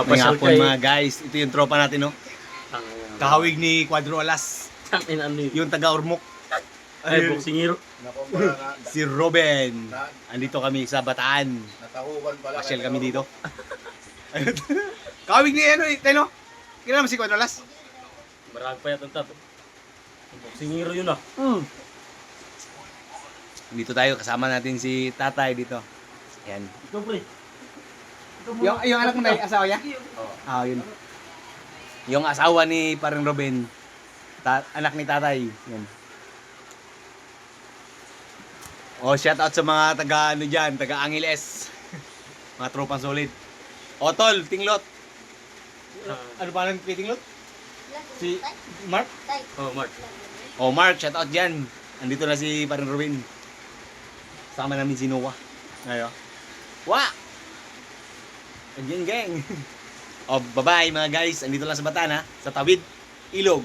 May hapon mga guys. Ito yung tropa natin, no? Tangina. Kahawig ni Cuadro Alas. Tangina ano yun? Yung taga-Urmok. Ay, boksingiro. Si Ruben. Andito kami sa Bataan. Natahuban pala. Pasyal kami dito. Kahawig ni ano eh, Teno? Kilala mo si Cuadro Alas? Marami pa yata tato. Boksingiro yun ah. Dito tayo, kasama natin si Tatay dito. Yan. Ito pre. Yung anak mo na asawa niya? Oo. Ah, yun. Yung asawa ni parang Ruben. Anak ni Tatay. Yan. Oh, shout out sa mga taga ano diyan, taga Angeles. Mga tropang solid. Otol, Tinglot. Ano pa lang kay Tinglot? Si Mark? Oh, Mark. Oh, Mark, shout out diyan. Andito na si parang Ruben. Sama namin si Noah. Ayo. Wah! Gang gang. Oh, bye-bye mga guys. Andito lang sa Bataan ha, sa Tawid, Ilog.